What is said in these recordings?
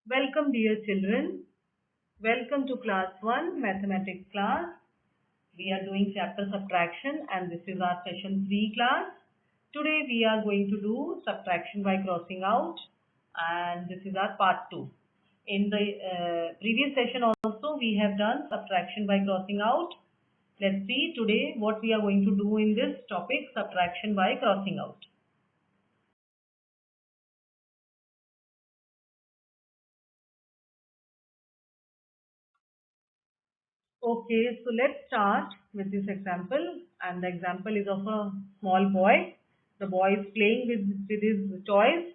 Welcome, dear children. Welcome to class 1 mathematics class. We are doing chapter subtraction and this is our session 3 class. Today we are going to do subtraction by crossing out and this is our part 2. In the previous session also we have done subtraction by crossing out. Let's see today what we are going to do in this topic, subtraction by crossing out. Okay, so let's start with this example. And the example is of a small boy. The boy is playing with his toys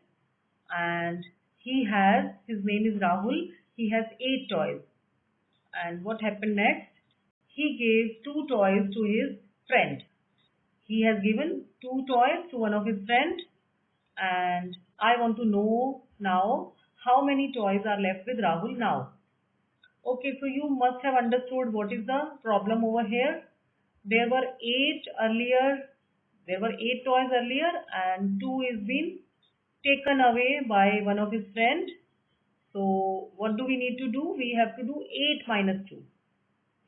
and his name is Rahul. He has 8 toys. And what happened next? He gave 2 toys to his friend. He has given 2 toys to one of his friends. And I want to know now how many toys are left with Rahul now. Okay, so you must have understood what is the problem over here. There were 8 earlier, there were 8 toys earlier and 2 is been taken away by one of his friend. So what do we need to do? We have to do 8 minus 2.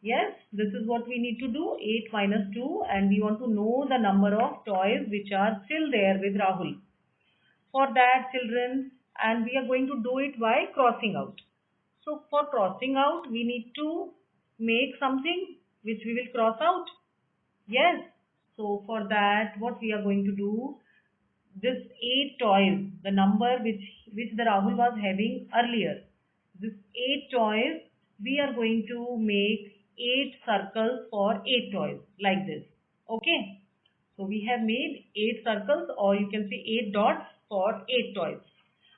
Yes, this is what we need to do, 8 minus 2, and we want to know the number of toys which are still there with Rahul. For that, children, and we are going to do it by crossing out. So for crossing out, we need to make something which we will cross out. Yes. So for that, what we are going to do, this 8 toys, the number which the Rahul was having earlier, this 8 toys, we are going to make 8 circles for 8 toys like this. Okay. So we have made 8 circles or you can say 8 dots for 8 toys.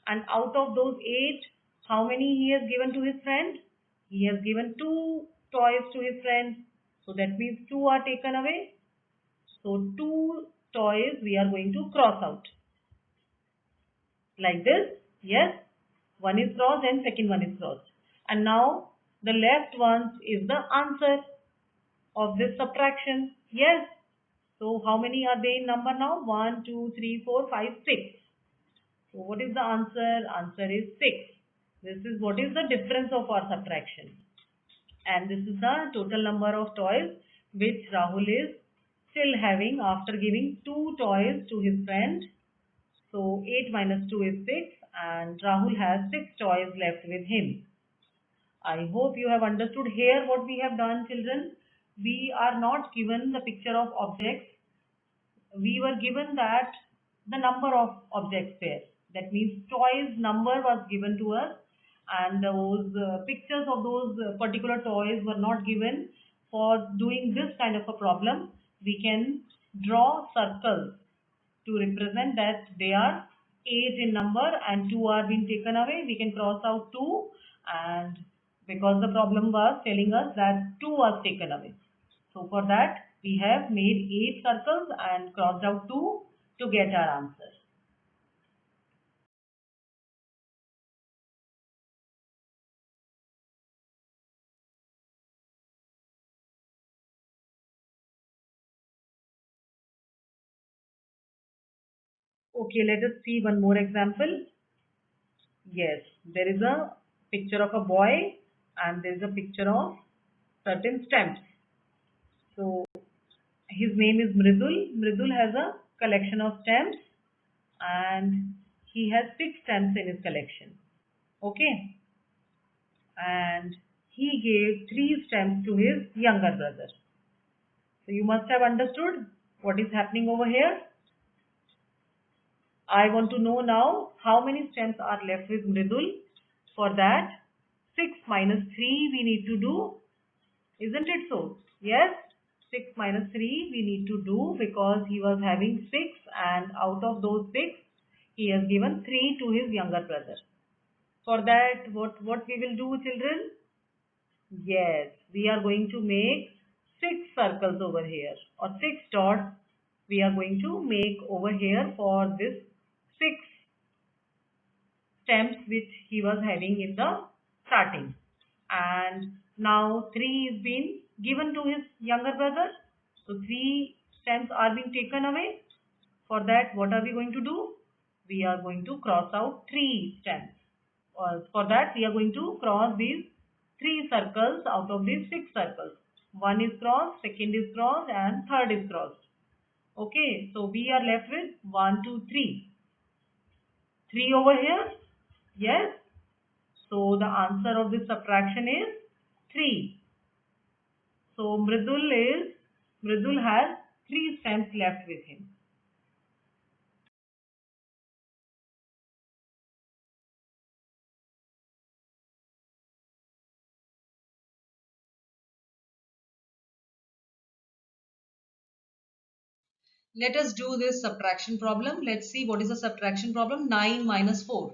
And out of those 8, how many he has given to his friend? He has given 2 toys to his friend. So that means 2 are taken away. So 2 toys we are going to cross out. Like this. Yes. One is crossed and second one is crossed. And now the left one is the answer of this subtraction. Yes. So how many are they in number now? 1, 2, 3, 4, 5, 6. So what is the answer? Answer is 6. This is what is the difference of our subtraction. And this is the total number of toys which Rahul is still having after giving 2 toys to his friend. So 8 minus 2 is 6 and Rahul has 6 toys left with him. I hope you have understood here what we have done, children. We are not given the picture of objects. We were given that the number of objects there. That means toys number was given to us and those pictures of those particular toys were not given. For doing this kind of a problem, we can draw circles to represent that they are 8 in number and 2 are being taken away. We can cross out 2 and because the problem was telling us that 2 was taken away. So for that we have made 8 circles and crossed out 2 to get our answer. Okay, let us see one more example. Yes, there is a picture of a boy and there is a picture of certain stamps. So his name is Mridul. Mridul has a collection of stamps and he has 6 stamps in his collection. Okay. And he gave 3 stamps to his younger brother. So you must have understood what is happening over here. I want to know now how many stamps are left with Mridul. For that, 6 minus 3 we need to do. Isn't it so? Yes. 6 minus 3 we need to do because he was having 6 and out of those 6 he has given 3 to his younger brother. For that what we will do, children? Yes, we are going to make 6 circles over here or 6 dots we are going to make over here for this 6 stamps which he was having in the starting. And now 3 is being given to his younger brother. So 3 stamps are being taken away. For that, what are we going to do? We are going to cross out 3 stamps. For that, we are going to cross these 3 circles out of these 6 circles. One is crossed, second is crossed, and third is crossed. Okay, so we are left with 1, 2, 3. 3 over here? Yes. So the answer of this subtraction is 3. So Mridul has 3 stems left with him. Let us do this subtraction problem. Let's see what is the subtraction problem. 9 minus 4.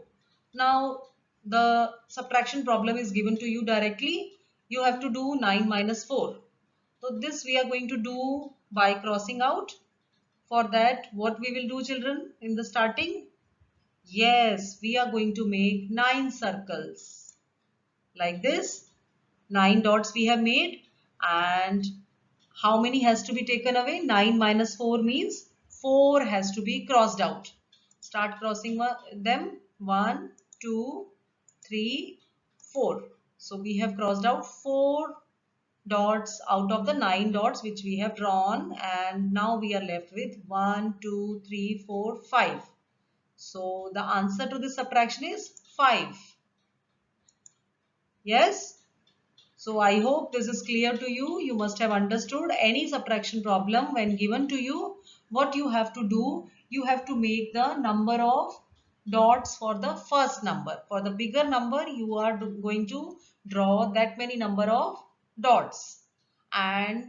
Now the subtraction problem is given to you directly. You have to do 9 minus 4. So this we are going to do by crossing out. For that, what we will do, children, in the starting? Yes, we are going to make 9 circles. Like this. 9 dots we have made, and how many has to be taken away? 9 minus 4 means 4 has to be crossed out. Start crossing them. 1, 2, 3, 4. So we have crossed out 4 dots out of the 9 dots which we have drawn, and now we are left with 1, 2, 3, 4, 5. So the answer to this subtraction is 5. Yes? So I hope this is clear to you. You must have understood any subtraction problem when given to you. What you have to do, you have to make the number of dots for the first number. For the bigger number, you are going to draw that many number of dots. And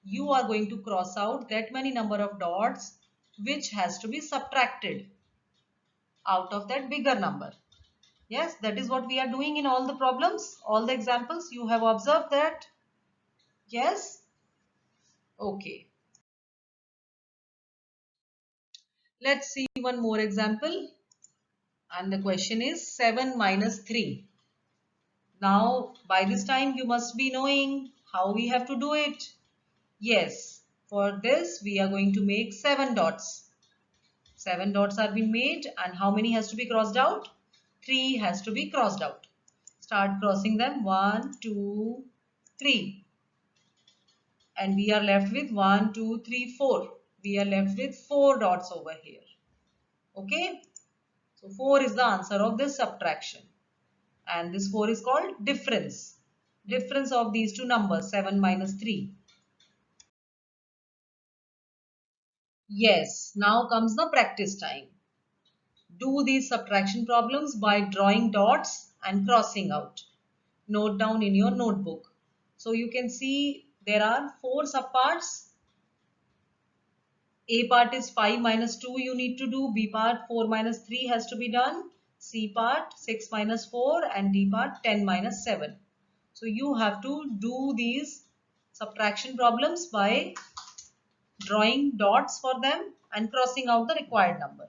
you are going to cross out that many number of dots which has to be subtracted out of that bigger number. Yes, that is what we are doing in all the problems, all the examples. You have observed that. Yes? Okay. Let's see one more example. And the question is 7 minus 3. Now, by this time, you must be knowing how we have to do it. Yes, for this, we are going to make 7 dots. 7 dots are being made, and how many has to be crossed out? 3 has to be crossed out. Start crossing them. 1, 2, 3. And we are left with 1, 2, 3, 4. We are left with 4 dots over here. Okay. So 4 is the answer of this subtraction. And this 4 is called difference. Difference of these two numbers, 7 minus 3. Yes, now comes the practice time. Do these subtraction problems by drawing dots and crossing out. Note down in your notebook. So you can see there are 4 subparts. A part is 5 minus 2 you need to do. B part 4 minus 3 has to be done. C part 6 minus 4 and D part 10 minus 7. So you have to do these subtraction problems by drawing dots for them and crossing out the required number.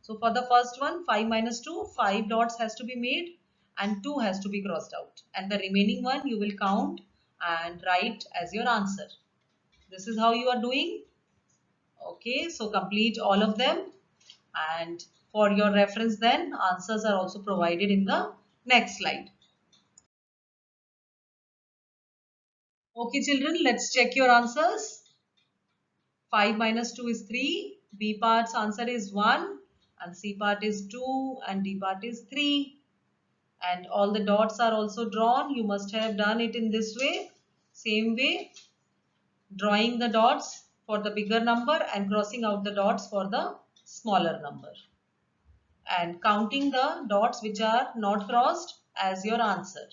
So for the first one, 5 minus 2, 5 dots has to be made and 2 has to be crossed out. And the remaining one you will count and write as your answer. This is how you are doing. Okay, so complete all of them, and for your reference then answers are also provided in the next slide. Okay children, let's check your answers. 5 minus 2 is 3, B part's answer is 1, and C part is 2, and D part is 3. And all the dots are also drawn. You must have done it in this way, same way, drawing the dots for the bigger number and crossing out the dots for the smaller number, and counting the dots which are not crossed as your answer.